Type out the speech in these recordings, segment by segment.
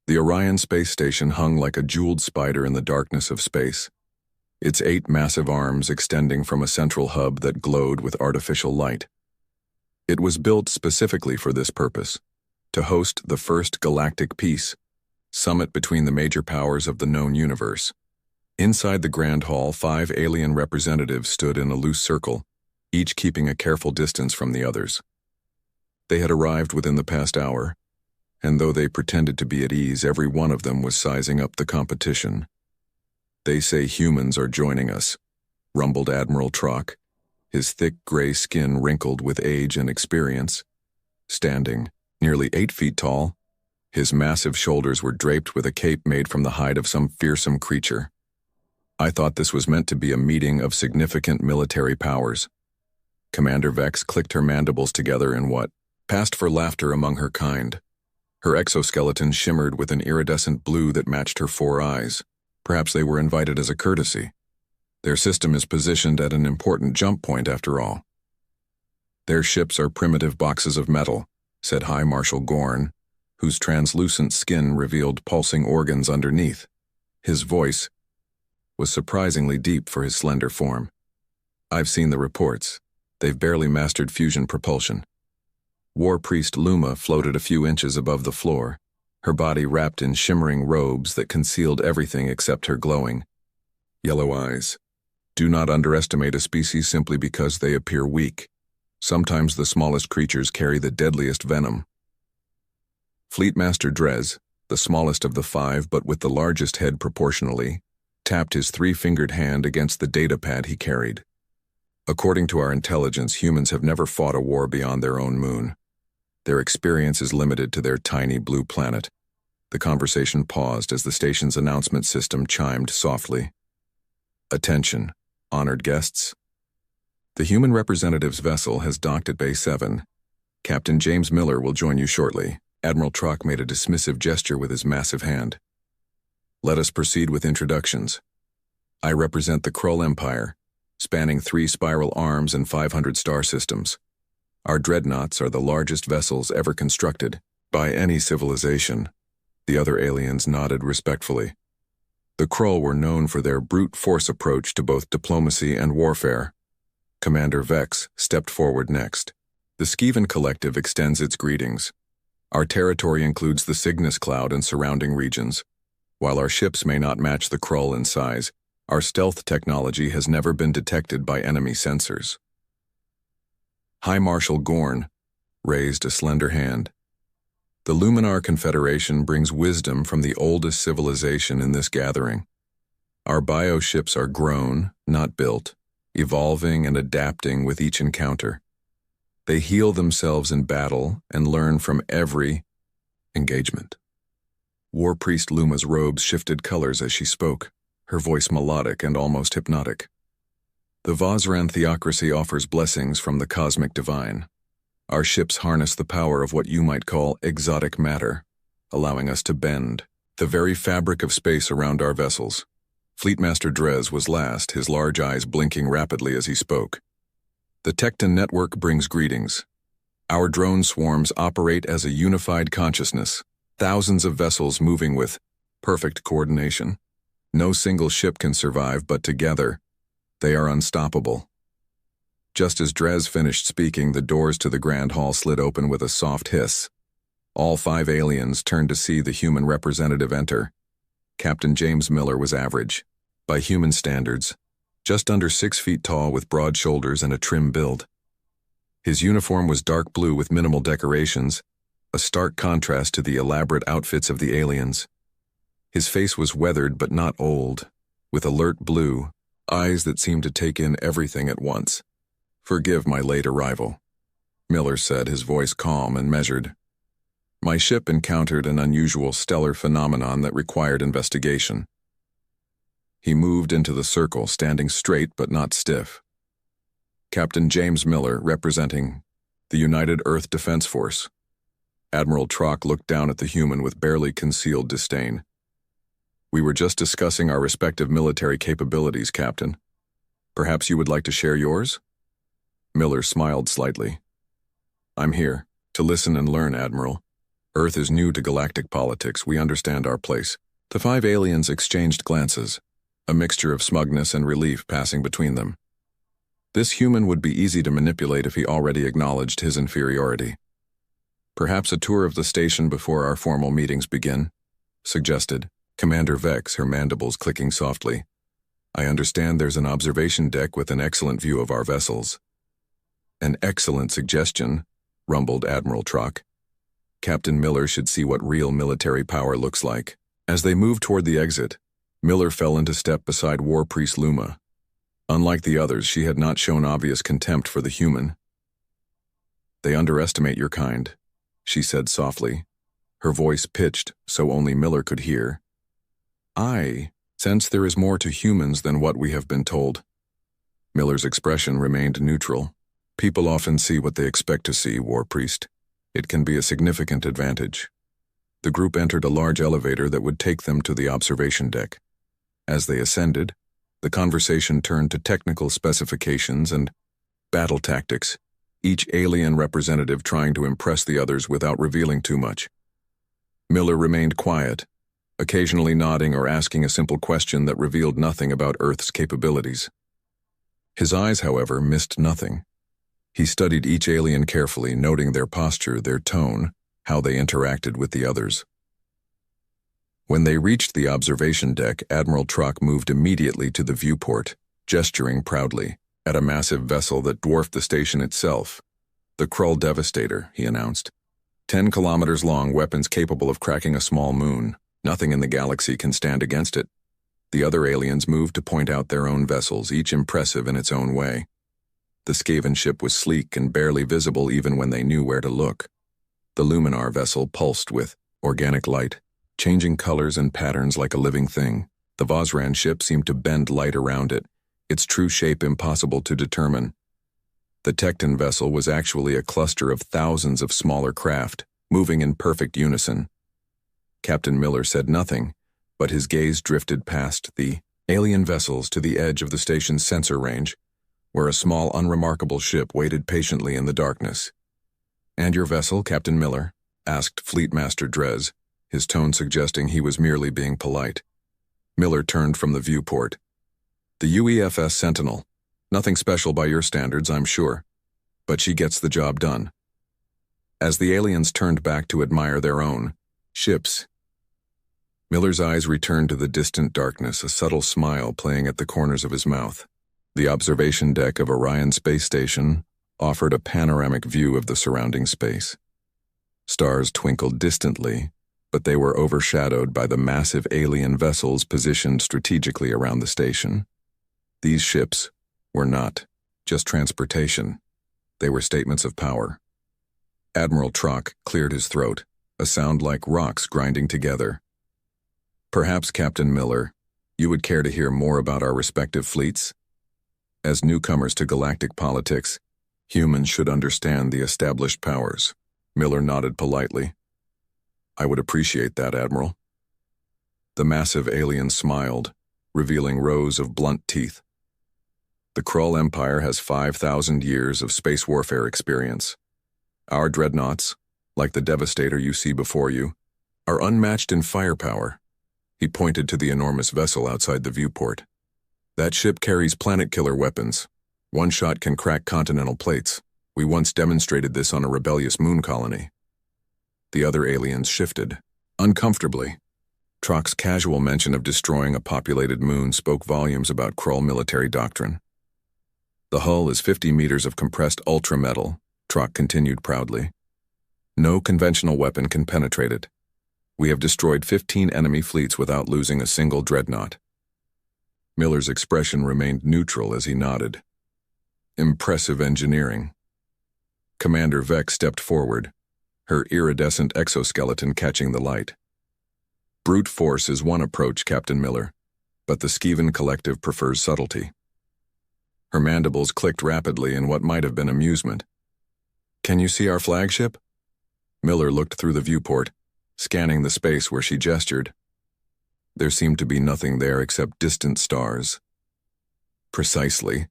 The Orion space station hung like a jeweled spider in the darkness of space, its 8 massive arms extending from a central hub that glowed with artificial light. It was built specifically for this purpose, to host the first Galactic Peace summit between the major powers of the known universe. Inside the Grand Hall, 5 alien representatives stood in a loose circle, each keeping a careful distance from the others. They had arrived within the past hour, and though they pretended to be at ease, every one of them was sizing up the competition. "They say humans are joining us," rumbled Admiral Trock, his thick gray skin wrinkled with age and experience. Standing, nearly 8 feet tall, his massive shoulders were draped with a cape made from the hide of some fearsome creature. "I thought this was meant to be a meeting of significant military powers." Commander Vex clicked her mandibles together in what passed for laughter among her kind. Her exoskeleton shimmered with an iridescent blue that matched her 4 eyes. Perhaps they were invited as a courtesy. Their system is positioned at an important jump point after all. "Their ships are primitive boxes of metal," said High Marshal Gorn, whose translucent skin revealed pulsing organs underneath. His voice was surprisingly deep for his slender form. "I've seen the reports. They've barely mastered fusion propulsion." War Priest Luma floated a few inches above the floor, her body wrapped in shimmering robes that concealed everything except her glowing yellow eyes. "Do not underestimate a species simply because they appear weak. Sometimes the smallest creatures carry the deadliest venom." Fleetmaster Drez, the smallest of the 5 but with the largest head proportionally, tapped his 3-fingered hand against the datapad he carried. "According to our intelligence, humans have never fought a war beyond their own moon. Their experience is limited to their tiny blue planet." The conversation paused as the station's announcement system chimed softly. "Attention, honored guests. The human representative's vessel has docked at Bay 7. Captain James Miller will join you shortly." Admiral Trock made a dismissive gesture with his massive hand. "Let us proceed with introductions. I represent the Krull Empire, spanning 3 spiral arms and 500 star systems. Our dreadnoughts are the largest vessels ever constructed by any civilization." The other aliens nodded respectfully. The Krull were known for their brute force approach to both diplomacy and warfare. Commander Vex stepped forward next. "The Skeven Collective extends its greetings. Our territory includes the Cygnus Cloud and surrounding regions. While our ships may not match the Krull in size, our stealth technology has never been detected by enemy sensors." High Marshal Gorn raised a slender hand. "The Luminar Confederation brings wisdom from the oldest civilization in this gathering. Our bioships are grown, not built, evolving and adapting with each encounter. They heal themselves in battle and learn from every engagement." War Priest Luma's robes shifted colors as she spoke, her voice melodic and almost hypnotic. "The Vazran theocracy offers blessings from the cosmic divine. Our ships harness the power of what you might call exotic matter, allowing us to bend the very fabric of space around our vessels." Fleetmaster Drez was last, his large eyes blinking rapidly as he spoke. "The Tecton Network brings greetings. Our drone swarms operate as a unified consciousness, thousands of vessels moving with perfect coordination. No single ship can survive, but together, they are unstoppable." Just as Drez finished speaking, the doors to the Grand Hall slid open with a soft hiss. All 5 aliens turned to see the human representative enter. Captain James Miller was average, by human standards, just under 6 feet tall with broad shoulders and a trim build. His uniform was dark blue with minimal decorations, a stark contrast to the elaborate outfits of the aliens. His face was weathered but not old, with alert blue eyes that seemed to take in everything at once. "Forgive my late arrival," Miller said, his voice calm and measured. "My ship encountered an unusual stellar phenomenon that required investigation." He moved into the circle, standing straight but not stiff. "Captain James Miller, representing the United Earth Defense Force." Admiral Trock looked down at the human with barely concealed disdain. "We were just discussing our respective military capabilities, Captain. Perhaps you would like to share yours?" Miller smiled slightly. "I'm here to listen and learn, Admiral. Earth is new to galactic politics. We understand our place. The 5 aliens exchanged glances, a mixture of smugness and relief passing between them. This human would be easy to manipulate if he already acknowledged his inferiority. Perhaps a tour of the station before our formal meetings begin, suggested Commander Vex, her mandibles clicking softly. I understand there's an observation deck with an excellent view of our vessels. An excellent suggestion, rumbled Admiral Trock. Captain Miller should see what real military power looks like. As they moved toward the exit, Miller fell into step beside War Priest Luma. Unlike the others, she had not shown obvious contempt for the human. They underestimate your kind, she said softly, her voice pitched so only Miller could hear. I sense there is more to humans than what we have been told. Miller's expression remained neutral. People often see what they expect to see, War Priest. It can be a significant advantage. The group entered a large elevator that would take them to the observation deck. As they ascended, the conversation turned to technical specifications and battle tactics, each alien representative trying to impress the others without revealing too much. Miller remained quiet, occasionally nodding or asking a simple question that revealed nothing about Earth's capabilities. His eyes, however, missed nothing. He studied each alien carefully, noting their posture, their tone, how they interacted with the others. When they reached the observation deck, Admiral Trock moved immediately to the viewport, gesturing proudly at a massive vessel that dwarfed the station itself. The Krull Devastator, he announced. 10 kilometers long, weapons capable of cracking a small moon. Nothing in the galaxy can stand against it. The other aliens moved to point out their own vessels, each impressive in its own way. The Skaven ship was sleek and barely visible even when they knew where to look. The Luminar vessel pulsed with organic light, changing colors and patterns like a living thing. The Vosran ship seemed to bend light around it, its true shape impossible to determine. The Tecton vessel was actually a cluster of thousands of smaller craft, moving in perfect unison. Captain Miller said nothing, but his gaze drifted past the alien vessels to the edge of the station's sensor range, where a small, unremarkable ship waited patiently in the darkness. "And your vessel, Captain Miller?" asked Fleet Master Drez, his tone suggesting he was merely being polite. Miller turned from the viewport. "The UEFS Sentinel. Nothing special by your standards, I'm sure. But she gets the job done." As the aliens turned back to admire their own ships, Miller's eyes returned to the distant darkness, a subtle smile playing at the corners of his mouth. The observation deck of Orion Space Station offered a panoramic view of the surrounding space. Stars twinkled distantly, but they were overshadowed by the massive alien vessels positioned strategically around the station. These ships were not just transportation. They were statements of power. Admiral Trock cleared his throat, a sound like rocks grinding together. "Perhaps, Captain Miller, you would care to hear more about our respective fleets? As newcomers to galactic politics, humans should understand the established powers." Miller nodded politely. "I would appreciate that, Admiral." The massive alien smiled, revealing rows of blunt teeth. "The Krull Empire has 5,000 years of space warfare experience. Our dreadnoughts, like the Devastator you see before you, are unmatched in firepower." He pointed to the enormous vessel outside the viewport. "That ship carries planet-killer weapons. One shot can crack continental plates. We once demonstrated this on a rebellious moon colony." The other aliens shifted, uncomfortably. Trock's casual mention of destroying a populated moon spoke volumes about Krull military doctrine. "The hull is 50 meters of compressed ultra-metal," Trock continued proudly. "No conventional weapon can penetrate it. We have destroyed 15 enemy fleets without losing a single dreadnought." Miller's expression remained neutral as he nodded. "Impressive engineering." Commander Vex stepped forward, her iridescent exoskeleton catching the light. "Brute force is one approach, Captain Miller, but the Skaven Collective prefers subtlety." Her mandibles clicked rapidly in what might have been amusement. "Can you see our flagship?" Miller looked through the viewport, scanning the space where she gestured. There seemed to be nothing there except distant stars. "Precisely,"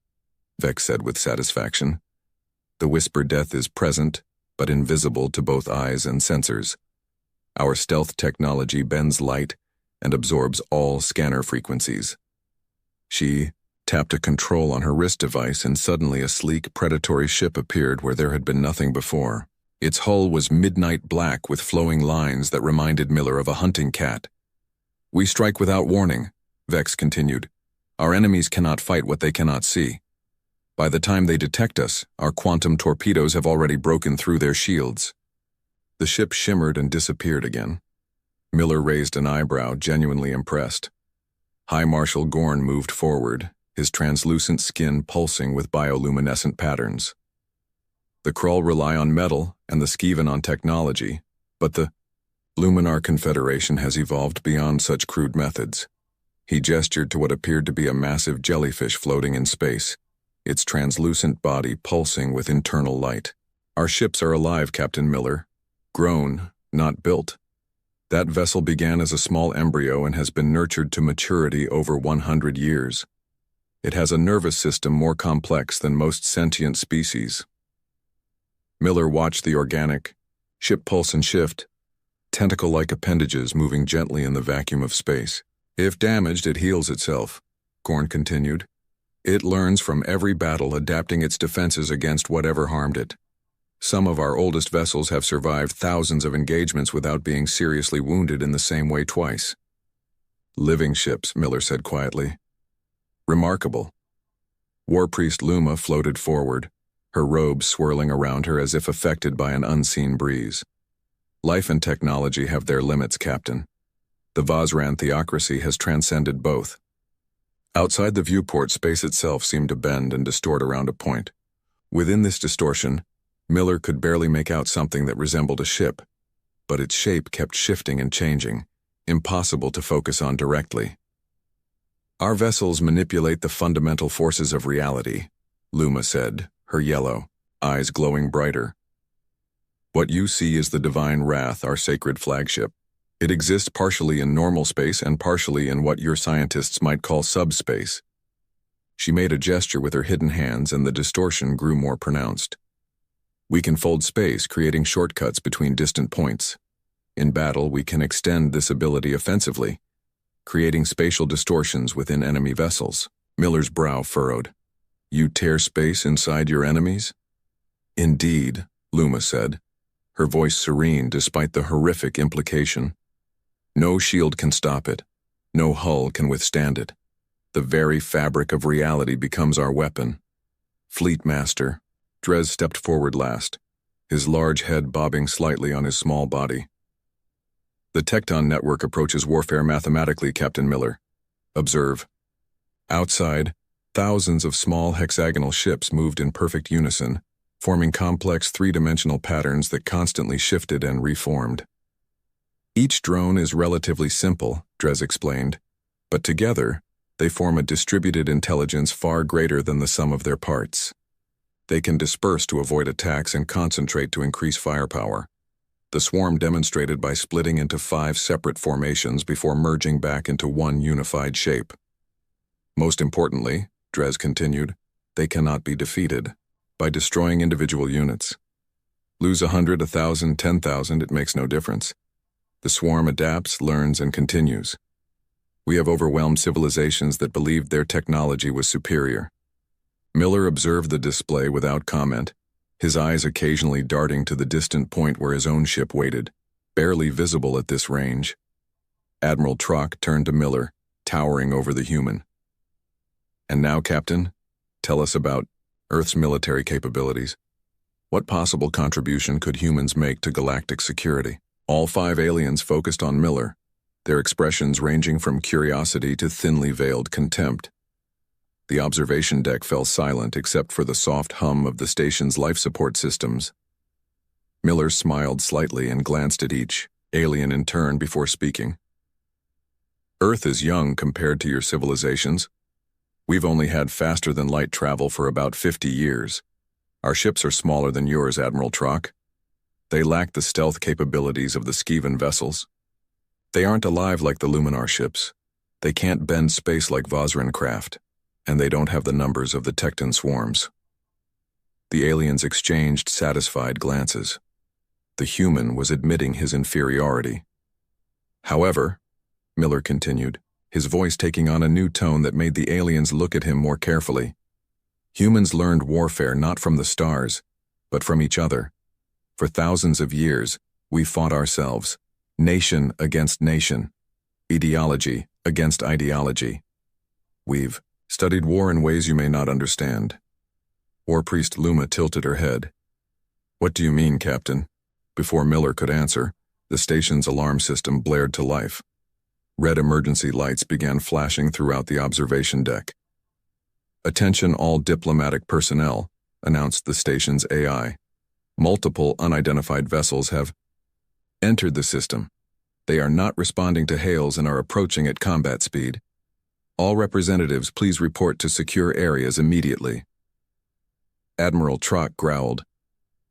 Vex said with satisfaction. "The Whisper Death is present, but invisible to both eyes and sensors. Our stealth technology bends light and absorbs all scanner frequencies. She tapped a control on her wrist device, and suddenly a sleek, predatory ship appeared where there had been nothing before. Its hull was midnight black with flowing lines that reminded Miller of a hunting cat. "We strike without warning," Vex continued. "Our enemies cannot fight what they cannot see. By the time they detect us, our quantum torpedoes have already broken through their shields." The ship shimmered and disappeared again. Miller raised an eyebrow, genuinely impressed. High Marshal Gorn moved forward, his translucent skin pulsing with bioluminescent patterns. "The Krull rely on metal and the Skiven on technology, but the Luminar Confederation has evolved beyond such crude methods." He gestured to what appeared to be a massive jellyfish floating in space, its translucent body pulsing with internal light. "Our ships are alive, Captain Miller. Grown, not built. That vessel began as a small embryo and has been nurtured to maturity over 100 years. It has a nervous system more complex than most sentient species." Miller watched the organic ship pulse and shift, tentacle-like appendages moving gently in the vacuum of space. "If damaged, it heals itself," Gorn continued. "It learns from every battle, adapting its defenses against whatever harmed it. Some of our oldest vessels have survived thousands of engagements without being seriously wounded in the same way twice." "Living ships," Miller said quietly. "Remarkable." War Priest Luma floated forward, her robes swirling around her as if affected by an unseen breeze. "Life and technology have their limits, Captain. The Vazran theocracy has transcended both." Outside the viewport, space itself seemed to bend and distort around a point. Within this distortion, Miller could barely make out something that resembled a ship, but its shape kept shifting and changing, impossible to focus on directly. "Our vessels manipulate the fundamental forces of reality," Luma said, her yellow eyes glowing brighter. "What you see is the divine wrath, our sacred flagship. It exists partially in normal space and partially in what your scientists might call subspace." She made a gesture with her hidden hands, and the distortion grew more pronounced. "We can fold space, creating shortcuts between distant points. In battle, we can extend this ability offensively, creating spatial distortions within enemy vessels." Miller's brow furrowed. "You tear space inside your enemies?" "Indeed," Luma said, her voice serene despite the horrific implication. "No shield can stop it. No hull can withstand it. The very fabric of reality becomes our weapon." "Fleet Master." Drez stepped forward last, his large head bobbing slightly on his small body. "The Tecton network approaches warfare mathematically, Captain Miller. Observe." Outside, thousands of small hexagonal ships moved in perfect unison, forming complex three-dimensional patterns that constantly shifted and reformed. "Each drone is relatively simple," Drez explained, "but together, they form a distributed intelligence far greater than the sum of their parts. They can disperse to avoid attacks and concentrate to increase firepower. The swarm demonstrated by splitting into 5 separate formations before merging back into one unified shape. Most importantly," Drez continued, "they cannot be defeated by destroying individual units. Lose 100, 1,000, 10,000, it makes no difference. The swarm adapts, learns, and continues. We have overwhelmed civilizations that believed their technology was superior." Miller observed the display without comment, his eyes occasionally darting to the distant point where his own ship waited, barely visible at this range. Admiral Trock turned to Miller, towering over the human. "And now, Captain, tell us about Earth's military capabilities. What possible contribution could humans make to galactic security?" All 5 aliens focused on Miller, their expressions ranging from curiosity to thinly veiled contempt. The observation deck fell silent except for the soft hum of the station's life support systems. Miller smiled slightly and glanced at each alien in turn before speaking. "Earth is young compared to your civilizations. We've only had faster-than-light travel for about 50 years. Our ships are smaller than yours, Admiral Trock. They lack the stealth capabilities of the Skiven vessels. They aren't alive like the Luminar ships. They can't bend space like Vazran craft, and they don't have the numbers of the Tecton swarms." The aliens exchanged satisfied glances. The human was admitting his inferiority. However, Miller continued, his voice taking on a new tone that made the aliens look at him more carefully. Humans learned warfare not from the stars, but from each other. For thousands of years, we fought ourselves, nation against nation, ideology against ideology. We've studied war in ways you may not understand. War Priest Luma tilted her head. What do you mean, Captain? Before Miller could answer, the station's alarm system blared to life. Red emergency lights began flashing throughout the observation deck. Attention all diplomatic personnel, announced the station's AI. Multiple unidentified vessels have entered the system. They are not responding to hails and are approaching at combat speed. All representatives please report to secure areas immediately. Admiral Trock growled.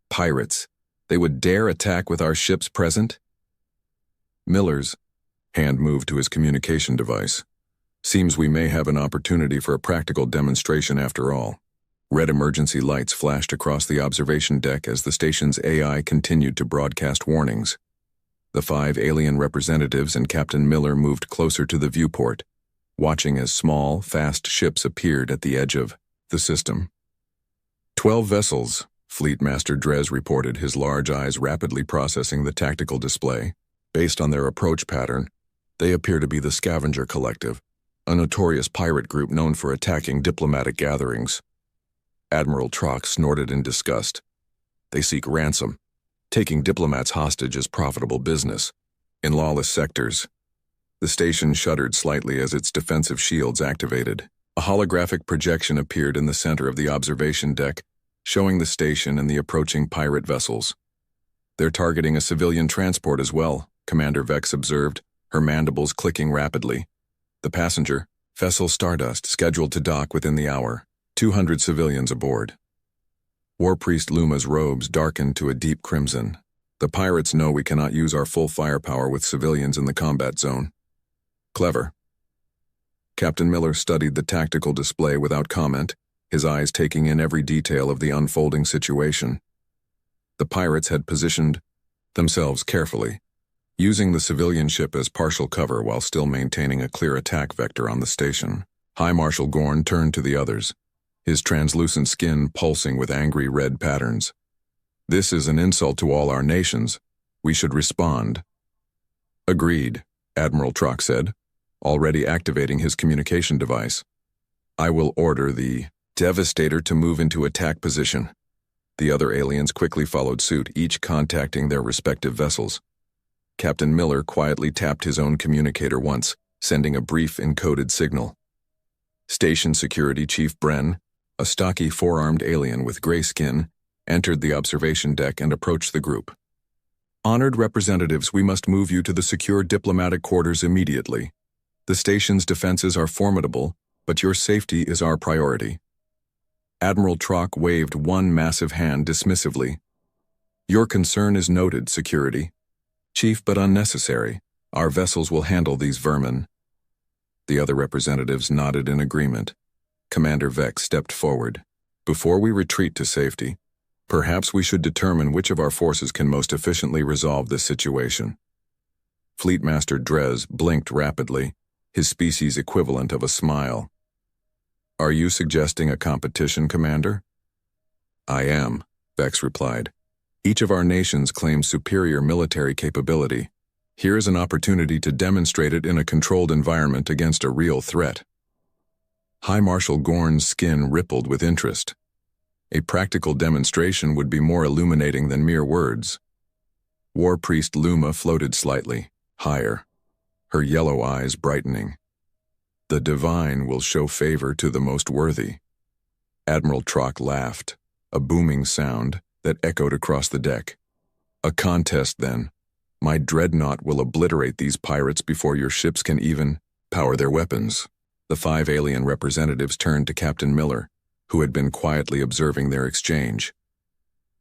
Pirates. They would dare attack with our ships present? Miller's hand moved to his communication device. Seems we may have an opportunity for a practical demonstration after all. Red emergency lights flashed across the observation deck as the station's AI continued to broadcast warnings. The 5 alien representatives and Captain Miller moved closer to the viewport, watching as small, fast ships appeared at the edge of the system. 12 vessels, Fleet Master Drez reported, his large eyes rapidly processing the tactical display. Based on their approach pattern, they appear to be the Scavenger Collective, a notorious pirate group known for attacking diplomatic gatherings. Admiral Trock snorted in disgust. They seek ransom. Taking diplomats hostage is profitable business. In lawless sectors. The station shuddered slightly as its defensive shields activated. A holographic projection appeared in the center of the observation deck, showing the station and the approaching pirate vessels. They're targeting a civilian transport as well, Commander Vex observed, her mandibles clicking rapidly. The passenger, vessel Stardust, scheduled to dock within the hour. 200 civilians aboard. War Priest Luma's robes darkened to a deep crimson. The pirates know we cannot use our full firepower with civilians in the combat zone. Clever. Captain Miller studied the tactical display without comment, his eyes taking in every detail of the unfolding situation. The pirates had positioned themselves carefully, using the civilian ship as partial cover while still maintaining a clear attack vector on the station. High Marshal Gorn turned to the others, his translucent skin pulsing with angry red patterns. This is an insult to all our nations. We should respond. Agreed, Admiral Trock said, already activating his communication device. I will order the Devastator to move into attack position. The other aliens quickly followed suit, each contacting their respective vessels. Captain Miller quietly tapped his own communicator once, sending a brief encoded signal. Station Security Chief Bren, a stocky four-armed alien with gray skin, entered the observation deck and approached the group. Honored representatives, we must move you to the secure diplomatic quarters immediately. The station's defenses are formidable, but your safety is our priority. Admiral Trock waved one massive hand dismissively. Your concern is noted, security. Chief, but unnecessary. Our vessels will handle these vermin. The other representatives nodded in agreement. Commander Vex stepped forward. Before we retreat to safety, perhaps we should determine which of our forces can most efficiently resolve this situation. Fleet Master Drez blinked rapidly, his species equivalent of a smile. Are you suggesting a competition, Commander? I am, Vex replied. Each of our nations claims superior military capability. Here is an opportunity to demonstrate it in a controlled environment against a real threat. High Marshal Gorn's skin rippled with interest. A practical demonstration would be more illuminating than mere words. War Priest Luma floated slightly, higher, her yellow eyes brightening. The divine will show favor to the most worthy. Admiral Trock laughed, a booming sound that echoed across the deck. A contest, then. My dreadnought will obliterate these pirates before your ships can even power their weapons. The 5 alien representatives turned to Captain Miller, who had been quietly observing their exchange.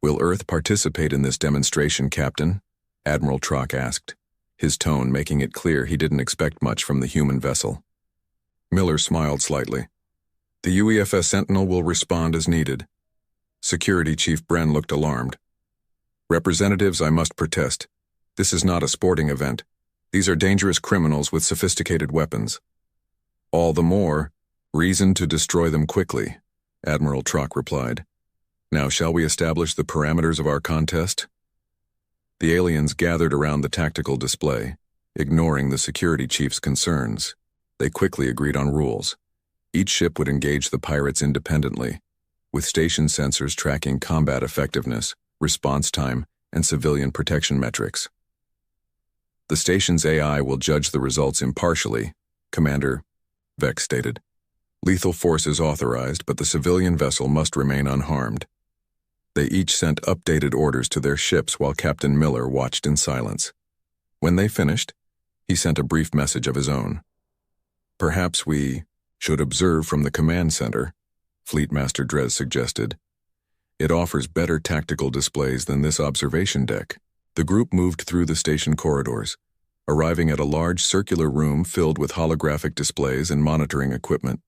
Will Earth participate in this demonstration, Captain? Admiral Trock asked, his tone making it clear he didn't expect much from the human vessel. Miller smiled slightly. The UEFS Sentinel will respond as needed. Security Chief Bren looked alarmed. Representatives, I must protest. This is not a sporting event. These are dangerous criminals with sophisticated weapons. All the more reason to destroy them quickly, Admiral Trock replied. Now shall we establish the parameters of our contest? The aliens gathered around the tactical display, ignoring the security chief's concerns. They quickly agreed on rules. Each ship would engage the pirates independently, with station sensors tracking combat effectiveness, response time, and civilian protection metrics. The station's AI will judge the results impartially, Commander Vex stated. Lethal force is authorized, but the civilian vessel must remain unharmed. They each sent updated orders to their ships while Captain Miller watched in silence. When they finished, he sent a brief message of his own. Perhaps we should observe from the command center, Fleet Master Drez suggested. It offers better tactical displays than this observation deck. The group moved through the station corridors, arriving at a large circular room filled with holographic displays and monitoring equipment.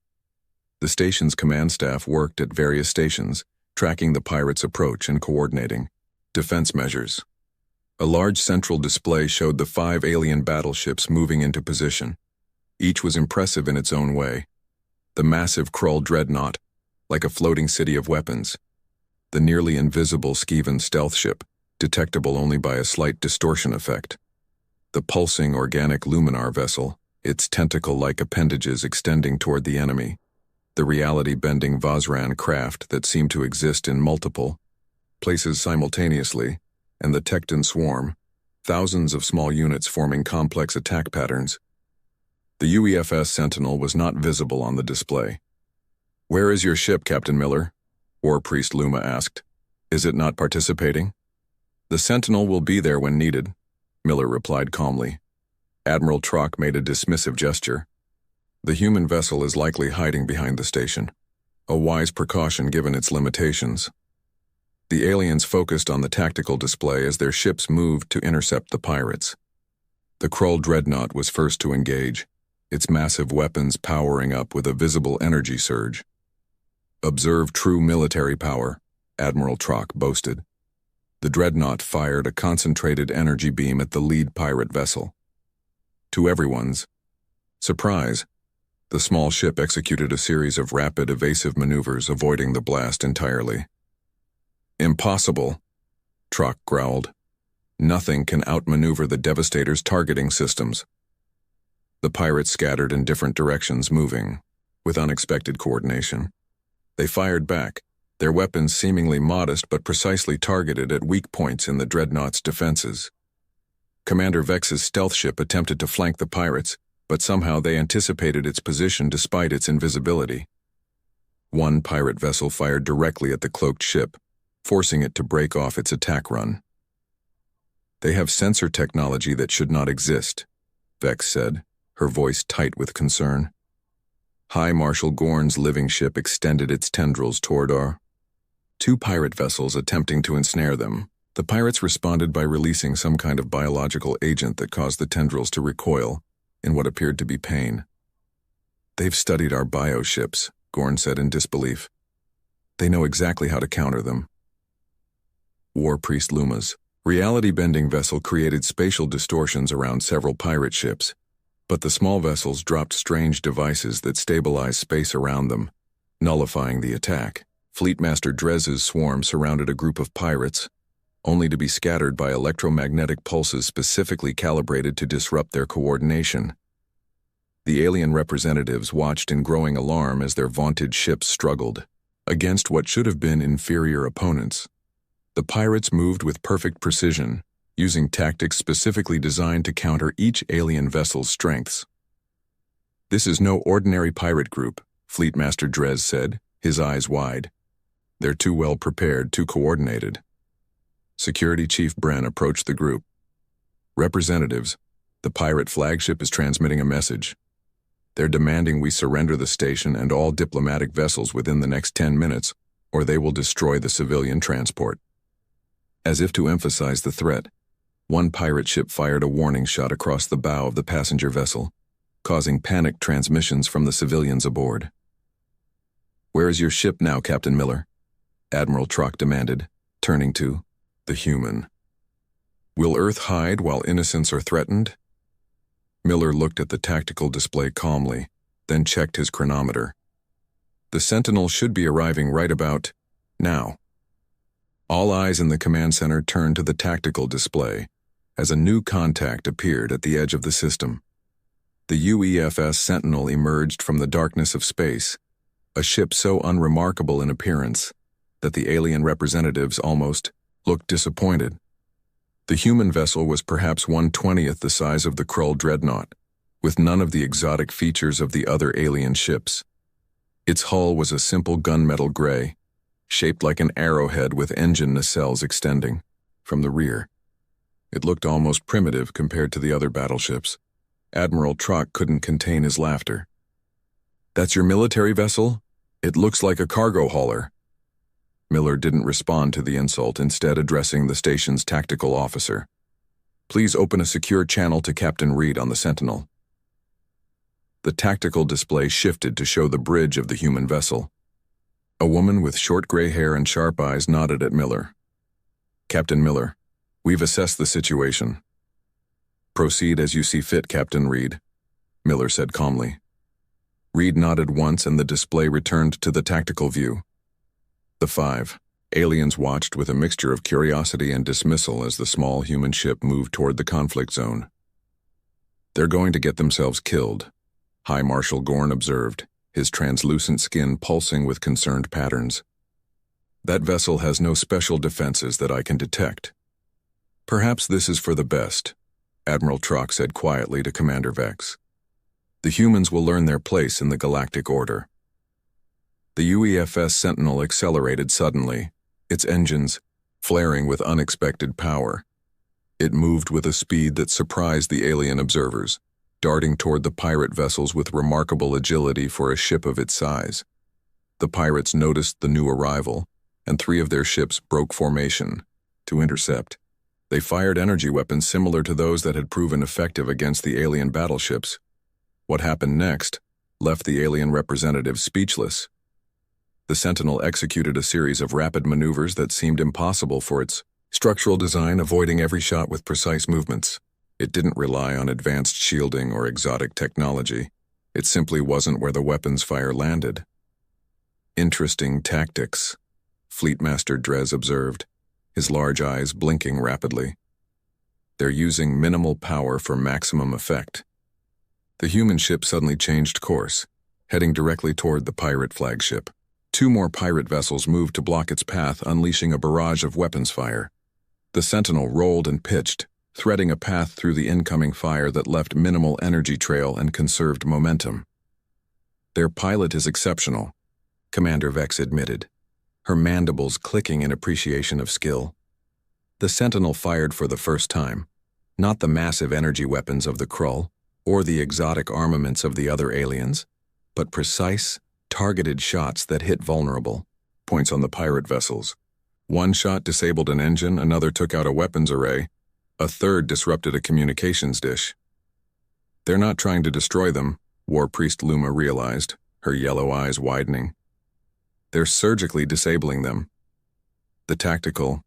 The station's command staff worked at various stations, tracking the pirates' approach and coordinating defense measures. A large central display showed the 5 alien battleships moving into position. Each was impressive in its own way. The massive Krull dreadnought, like a floating city of weapons. The nearly invisible Skeven stealth ship, detectable only by a slight distortion effect. The pulsing organic luminar vessel, its tentacle-like appendages extending toward the enemy. The reality-bending Vazran craft that seemed to exist in multiple places simultaneously, and the Tecton swarm, thousands of small units forming complex attack patterns. The UEFS Sentinel was not visible on the display. "Where is your ship, Captain Miller?" War Priest Luma asked. "Is it not participating?" "The Sentinel will be there when needed," Miller replied calmly. Admiral Trock made a dismissive gesture. "The human vessel is likely hiding behind the station. A wise precaution given its limitations." The aliens focused on the tactical display as their ships moved to intercept the pirates. The Krull dreadnought was first to engage, its massive weapons powering up with a visible energy surge. "Observe true military power," Admiral Trock boasted. The dreadnought fired a concentrated energy beam at the lead pirate vessel. To everyone's surprise, the small ship executed a series of rapid evasive maneuvers, avoiding the blast entirely. "Impossible," Trock growled. "Nothing can outmaneuver the Devastator's targeting systems." The pirates scattered in different directions, moving with unexpected coordination. They fired back, their weapons seemingly modest but precisely targeted at weak points in the dreadnought's defenses. Commander Vex's stealth ship attempted to flank the pirates, but somehow they anticipated its position despite its invisibility. One pirate vessel fired directly at the cloaked ship, forcing it to break off its attack run. "They have sensor technology that should not exist," Vex said, her voice tight with concern. High Marshal Gorn's living ship extended its tendrils toward our 2 pirate vessels attempting to ensnare them. The pirates responded by releasing some kind of biological agent that caused the tendrils to recoil in what appeared to be pain. "They've studied our bioships," Gorn said in disbelief. "They know exactly how to counter them." War Priest Luma's reality-bending vessel created spatial distortions around several pirate ships, but the small vessels dropped strange devices that stabilized space around them, nullifying the attack. Fleetmaster Drez's swarm surrounded a group of pirates, only to be scattered by electromagnetic pulses specifically calibrated to disrupt their coordination. The alien representatives watched in growing alarm as their vaunted ships struggled against what should have been inferior opponents. The pirates moved with perfect precision, using tactics specifically designed to counter each alien vessel's strengths. "This is no ordinary pirate group," Fleetmaster Drez said, his eyes wide. "They're too well prepared, too coordinated." Security Chief Bren approached the group. "Representatives, the pirate flagship is transmitting a message. They're demanding we surrender the station and all diplomatic vessels within the next 10 minutes, or they will destroy the civilian transport." As if to emphasize the threat, one pirate ship fired a warning shot across the bow of the passenger vessel, causing panicked transmissions from the civilians aboard. "Where is your ship now, Captain Miller?" Admiral Trock demanded, turning to the human. Will Earth hide while innocents are threatened? Miller looked at the tactical display calmly, then checked his chronometer. The sentinel should be arriving right about now. All eyes in the command center turned to the tactical display as a new contact appeared at the edge of the system. The UEFS Sentinel emerged from the darkness of space, a ship so unremarkable in appearance that the alien representatives almost looked disappointed. The human vessel was perhaps 1/20th the size of the Krull dreadnought, with none of the exotic features of the other alien ships. Its hull was a simple gunmetal gray, shaped like an arrowhead with engine nacelles extending from the rear. It looked almost primitive compared to the other battleships. Admiral Trock couldn't contain his laughter. "That's your military vessel? It looks like a cargo hauler." Miller didn't respond to the insult, instead addressing the station's tactical officer. "Please open a secure channel to Captain Reed on the Sentinel." The tactical display shifted to show the bridge of the human vessel. A woman with short gray hair and sharp eyes nodded at Miller. "Captain Miller, we've assessed the situation." "Proceed as you see fit, Captain Reed," Miller said calmly. Reed nodded once and the display returned to the tactical view. The 5 aliens watched with a mixture of curiosity and dismissal as the small human ship moved toward the conflict zone. "They're going to get themselves killed," High Marshal Gorn observed, his translucent skin pulsing with concerned patterns. "That vessel has no special defenses that I can detect." "Perhaps this is for the best," Admiral Trock said quietly to Commander Vex. "The humans will learn their place in the Galactic Order." The UEFS Sentinel accelerated suddenly, its engines flaring with unexpected power. It moved with a speed that surprised the alien observers, darting toward the pirate vessels with remarkable agility for a ship of its size. The pirates noticed the new arrival, and 3 of their ships broke formation to intercept. They fired energy weapons similar to those that had proven effective against the alien battleships. What happened next left the alien representatives speechless. The Sentinel executed a series of rapid maneuvers that seemed impossible for its structural design, avoiding every shot with precise movements. It didn't rely on advanced shielding or exotic technology. It simply wasn't where the weapons fire landed. "Interesting tactics," Fleet Master Drez observed, his large eyes blinking rapidly. "They're using minimal power for maximum effect." The human ship suddenly changed course, heading directly toward the pirate flagship. 2 more pirate vessels moved to block its path, unleashing a barrage of weapons fire. The Sentinel rolled and pitched, threading a path through the incoming fire that left minimal energy trail and conserved momentum. "Their pilot is exceptional," Commander Vex admitted, her mandibles clicking in appreciation of skill. The Sentinel fired for the first time, not the massive energy weapons of the Krull or the exotic armaments of the other aliens, but precise, targeted shots that hit vulnerable points on the pirate vessels. One shot disabled an engine, another took out a weapons array, a third disrupted a communications dish. "They're not trying to destroy them," War Priest Luma realized, her yellow eyes widening. "They're surgically disabling them." The tactical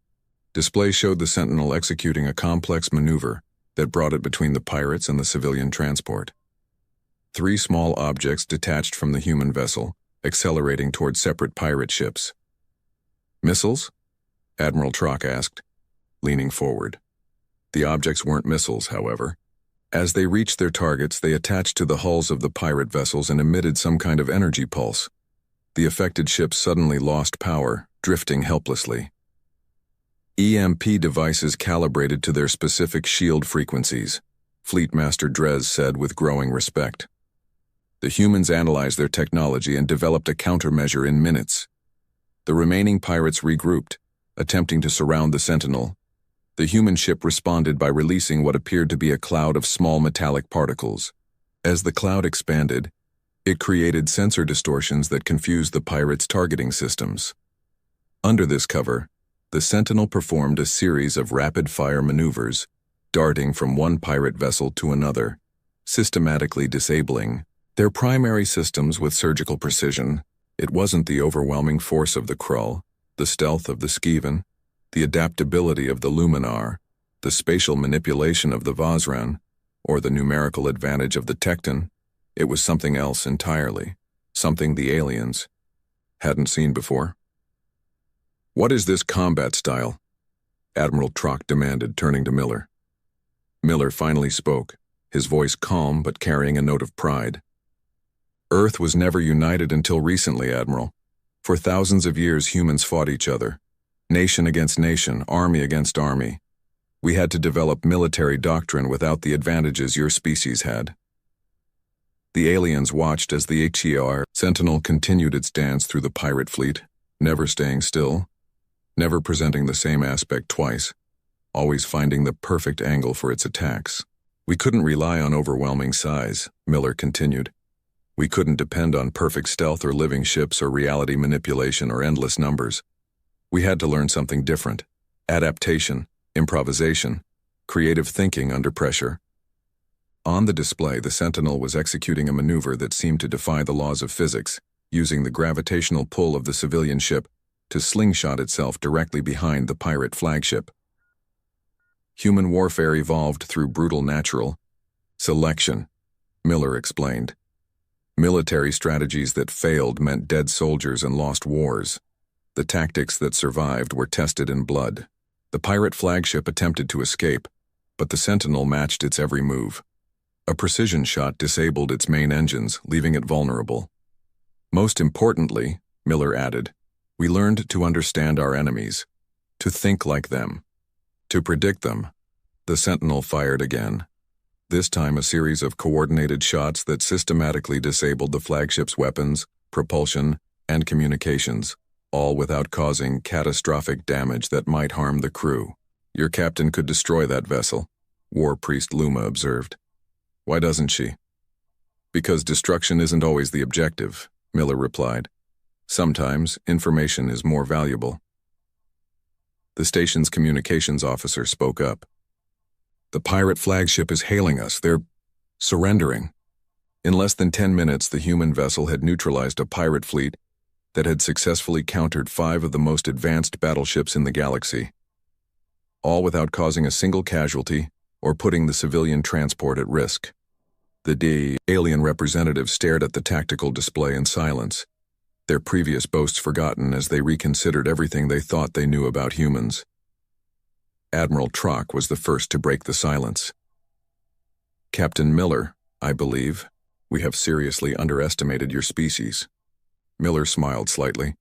display showed the Sentinel executing a complex maneuver that brought it between the pirates and the civilian transport. 3 small objects detached from the human vessel, accelerating toward separate pirate ships. "Missiles?" Admiral Trock asked, leaning forward. The objects weren't missiles, however. As they reached their targets, they attached to the hulls of the pirate vessels and emitted some kind of energy pulse. The affected ships suddenly lost power, drifting helplessly. "EMP devices calibrated to their specific shield frequencies," Fleet Master Drez said with growing respect. "The humans analyzed their technology and developed a countermeasure in minutes." The remaining pirates regrouped, attempting to surround the Sentinel. The human ship responded by releasing what appeared to be a cloud of small metallic particles. As the cloud expanded, it created sensor distortions that confused the pirates' targeting systems. Under this cover, the Sentinel performed a series of rapid-fire maneuvers, darting from one pirate vessel to another, systematically disabling their primary systems with surgical precision. It wasn't the overwhelming force of the Krull, the stealth of the Skaven, the adaptability of the Luminar, The spatial manipulation of the Vazran, or the numerical advantage of the Tecton, it was something else entirely, something the aliens hadn't seen before. "What is this combat style?" Admiral Trock demanded, turning to Miller. Miller finally spoke, his voice calm but carrying a note of pride. "Earth was never united until recently, Admiral. For thousands of years humans fought each other, nation against nation, army against army. We had to develop military doctrine without the advantages your species had." The aliens watched as the HFY Sentinel continued its dance through the pirate fleet, never staying still, never presenting the same aspect twice, always finding the perfect angle for its attacks. "We couldn't rely on overwhelming size," Miller continued. "We couldn't depend on perfect stealth or living ships or reality manipulation or endless numbers. We had to learn something different: adaptation, improvisation, creative thinking under pressure." On the display, the Sentinel was executing a maneuver that seemed to defy the laws of physics, using the gravitational pull of the civilian ship to slingshot itself directly behind the pirate flagship. Human warfare evolved through brutal natural selection, Miller explained. Military strategies that failed meant dead soldiers and lost wars. The tactics that survived were tested in blood. The pirate flagship attempted to escape, but the Sentinel matched its every move. A precision shot disabled its main engines, leaving it vulnerable. "Most importantly," Miller added, "we learned to understand our enemies, to think like them, to predict them." The Sentinel fired again, this time a series of coordinated shots that systematically disabled the flagship's weapons, propulsion, and communications, all without causing catastrophic damage that might harm the crew. "Your captain could destroy that vessel," War Priest Luma observed. "Why doesn't she?" "Because destruction isn't always the objective," Miller replied. "Sometimes information is more valuable." The station's communications officer spoke up. "The pirate flagship is hailing us. They're surrendering." In less than 10 minutes, the human vessel had neutralized a pirate fleet that had successfully countered 5 of the most advanced battleships in the galaxy, all without causing a single casualty or putting the civilian transport at risk. The alien representatives stared at the tactical display in silence, their previous boasts forgotten as they reconsidered everything they thought they knew about humans. Admiral Trock was the first to break the silence. "Captain Miller, I believe we have seriously underestimated your species." Miller smiled slightly.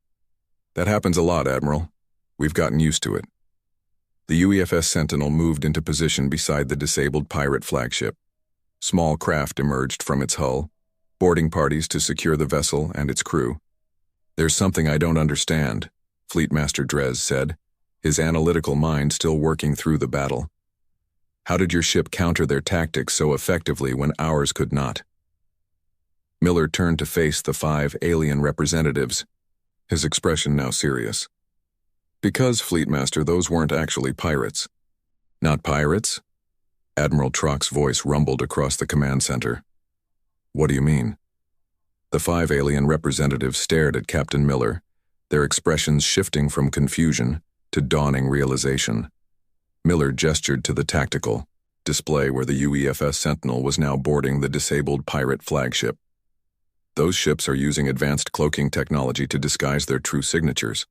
"That happens a lot, Admiral. We've gotten used to it." The UEFS Sentinel moved into position beside the disabled pirate flagship. Small craft emerged from its hull, boarding parties to secure the vessel and its crew. "There's something I don't understand," Fleet Master Drez said, his analytical mind still working through the battle. "How did your ship counter their tactics so effectively when ours could not?" Miller turned to face the 5 alien representatives, his expression now serious. "Because, Fleet Master, those weren't actually pirates." "Not pirates?" Admiral Trock's voice rumbled across the command center. "What do you mean?" The 5 alien representatives stared at Captain Miller, their expressions shifting from confusion to dawning realization. Miller gestured to the tactical display where the UEFS Sentinel was now boarding the disabled pirate flagship. "Those ships are using advanced cloaking technology to disguise their true signatures.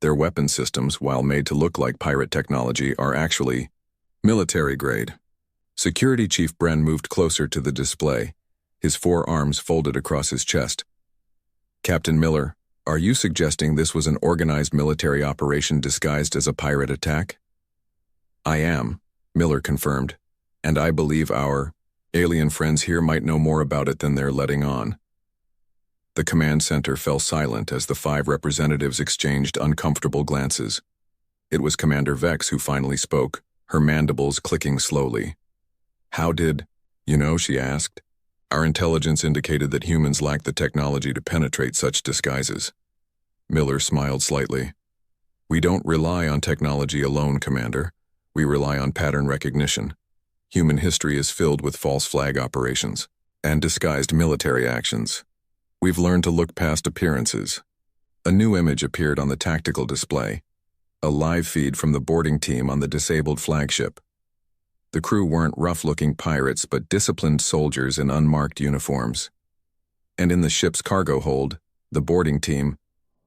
Their weapon systems, while made to look like pirate technology, are actually military grade." Security Chief Bren moved closer to the display, his 4 arms folded across his chest. "Captain Miller, are you suggesting this was an organized military operation disguised as a pirate attack?" "I am," Miller confirmed, "and I believe our alien friends here might know more about it than they're letting on." The command center fell silent as the 5 representatives exchanged uncomfortable glances. It was Commander Vex who finally spoke, her mandibles clicking slowly. "How did you know?" she asked. "Our intelligence indicated that humans lack the technology to penetrate such disguises." Miller smiled slightly. "We don't rely on technology alone, Commander. We rely on pattern recognition. Human history is filled with false flag operations and disguised military actions. We've learned to look past appearances." A new image appeared on the tactical display, a live feed from the boarding team on the disabled flagship. The crew weren't rough-looking pirates but disciplined soldiers in unmarked uniforms. And in the ship's cargo hold, the boarding team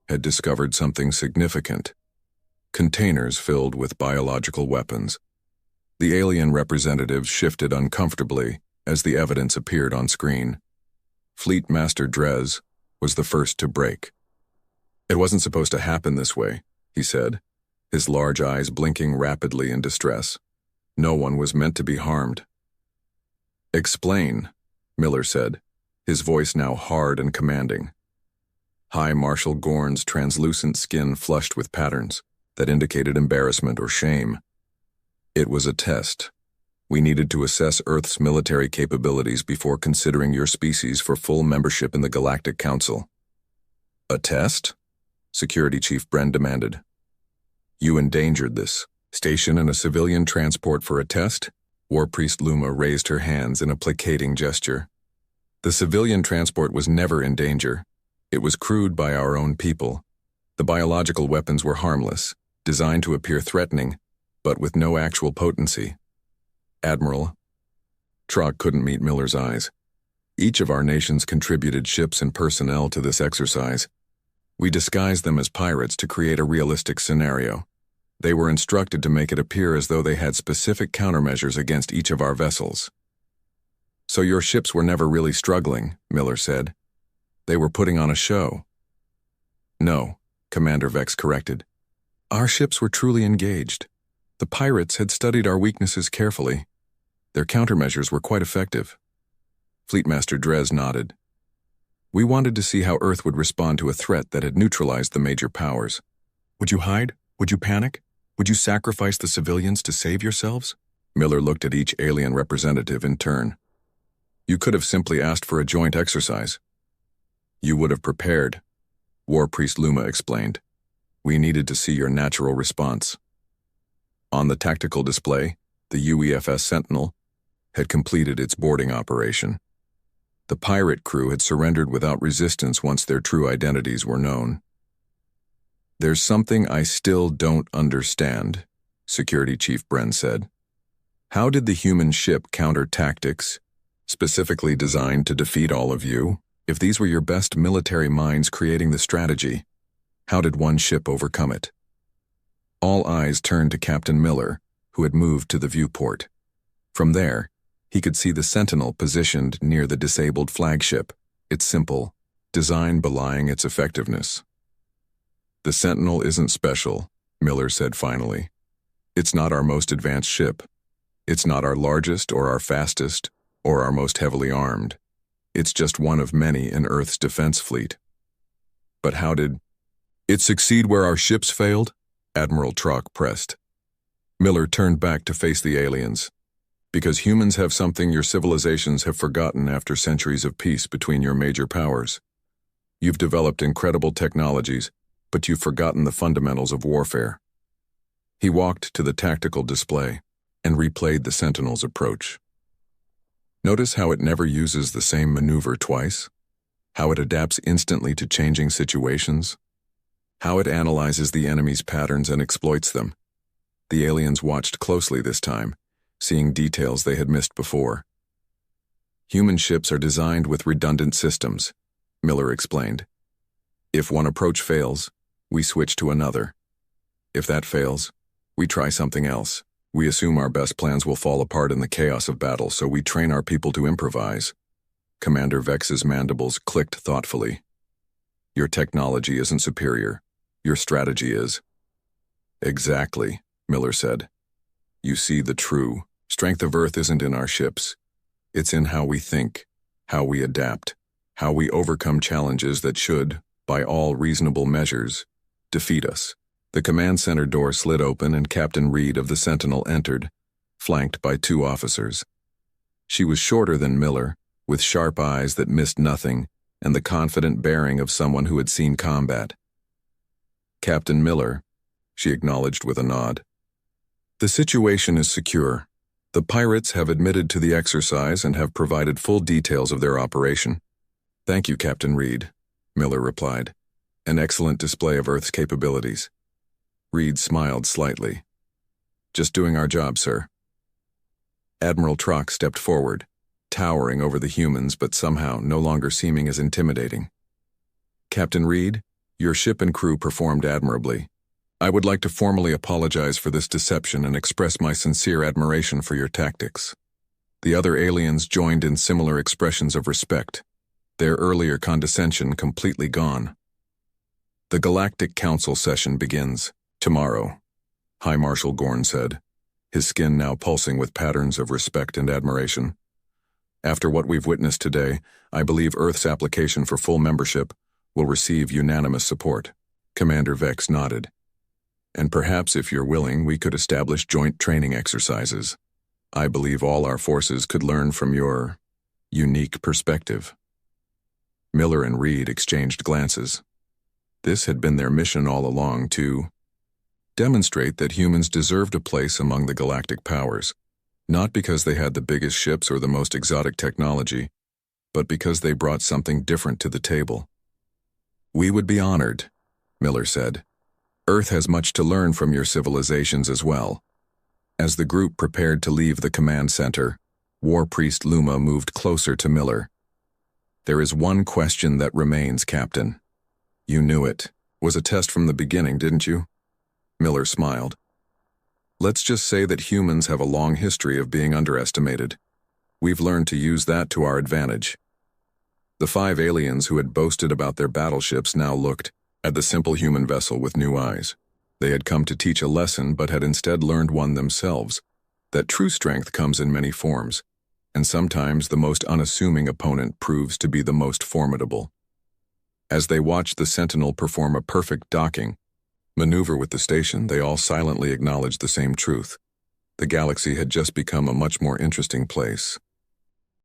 had discovered something significant. Containers filled with biological weapons. The alien representatives shifted uncomfortably as the evidence appeared on screen. Fleet Master Drez was the first to break. "It wasn't supposed to happen this way," he said, his large eyes blinking rapidly in distress. "No one was meant to be harmed." "Explain," Miller said, his voice now hard and commanding. High Marshal Gorn's translucent skin flushed with patterns that indicated embarrassment or shame. "It was a test. We needed to assess Earth's military capabilities before considering your species for full membership in the Galactic Council." "A test?" Security Chief Bren demanded. "You endangered this station in a civilian transport for a test?" War Priest Luma raised her hands in a placating gesture. "The civilian transport was never in danger. It was crewed by our own people. The biological weapons were harmless, designed to appear threatening, but with no actual potency." "Admiral." Trog couldn't meet Miller's eyes. "Each of our nations contributed ships and personnel to this exercise. We disguised them as pirates to create a realistic scenario. They were instructed to make it appear as though they had specific countermeasures against each of our vessels." "So your ships were never really struggling," Miller said. "They were putting on a show." "No," Commander Vex corrected. "Our ships were truly engaged. The pirates had studied our weaknesses carefully. Their countermeasures were quite effective." Fleetmaster Drez nodded. "We wanted to see how Earth would respond to a threat that had neutralized the major powers." "Would you hide? Would you panic? Would you sacrifice the civilians to save yourselves?" Miller looked at each alien representative in turn. "You could have simply asked for a joint exercise." "You would have prepared," War Priest Luma explained. "We needed to see your natural response." On the tactical display, the UEFS Sentinel had completed its boarding operation. The pirate crew had surrendered without resistance once their true identities were known. "There's something I still don't understand," Security Chief Bren said. "How did the human ship counter tactics, specifically designed to defeat all of you? If these were your best military minds creating the strategy, how did one ship overcome it?" All eyes turned to Captain Miller, who had moved to the viewport. From there, he could see the Sentinel positioned near the disabled flagship, its simple design belying its effectiveness. "The Sentinel isn't special," Miller said finally. "It's not our most advanced ship. It's not our largest or our fastest or our most heavily armed. It's just one of many in Earth's defense fleet." "But how did it succeed where our ships failed?" Admiral Trock pressed. Miller turned back to face the aliens. "Because humans have something your civilizations have forgotten after centuries of peace between your major powers. You've developed incredible technologies, but you've forgotten the fundamentals of warfare." He walked to the tactical display and replayed the Sentinel's approach. "Notice how it never uses the same maneuver twice? How it adapts instantly to changing situations? How it analyzes the enemy's patterns and exploits them?" The aliens watched closely this time, seeing details they had missed before. "Human ships are designed with redundant systems," Miller explained. "If one approach fails, we switch to another. If that fails, we try something else. We assume our best plans will fall apart in the chaos of battle, so we train our people to improvise." Commander Vex's mandibles clicked thoughtfully. "Your technology isn't superior. Your strategy is." "Exactly," Miller said. "You see, the true strength of Earth isn't in our ships. It's in how we think, how we adapt, how we overcome challenges that should, by all reasonable measures, defeat us." The command center door slid open and Captain Reed of the Sentinel entered, flanked by two officers. She was shorter than Miller, with sharp eyes that missed nothing and the confident bearing of someone who had seen combat. "Captain Miller," she acknowledged with a nod. "The situation is secure. The pirates have admitted to the exercise and have provided full details of their operation." "Thank you, Captain Reed," Miller replied. "An excellent display of Earth's capabilities." Reed smiled slightly. "Just doing our job, sir." Admiral Trock stepped forward, towering over the humans but somehow no longer seeming as intimidating. "Captain Reed, your ship and crew performed admirably. I would like to formally apologize for this deception and express my sincere admiration for your tactics." The other aliens joined in similar expressions of respect, their earlier condescension completely gone. "The Galactic Council session begins tomorrow," High Marshal Gorn said, his skin now pulsing with patterns of respect and admiration. "After what we've witnessed today, I believe Earth's application for full membership will receive unanimous support." Commander Vex nodded. "And perhaps, if you're willing, we could establish joint training exercises. I believe all our forces could learn from your unique perspective." Miller and Reed exchanged glances. This had been their mission all along, to demonstrate that humans deserved a place among the galactic powers, not because they had the biggest ships or the most exotic technology, but because they brought something different to the table. "We would be honored," Miller said. "Earth has much to learn from your civilizations as well." As the group prepared to leave the command center, War Priest Luma moved closer to Miller. "There is one question that remains, Captain." "You knew it. Was a test from the beginning, didn't you?" Miller smiled. "Let's just say that humans have a long history of being underestimated. We've learned to use that to our advantage." The 5 aliens who had boasted about their battleships now looked at the simple human vessel with new eyes. They had come to teach a lesson but had instead learned one themselves, that true strength comes in many forms, and sometimes the most unassuming opponent proves to be the most formidable. As they watched the Sentinel perform a perfect docking maneuver with the station, they all silently acknowledged the same truth. The galaxy had just become a much more interesting place.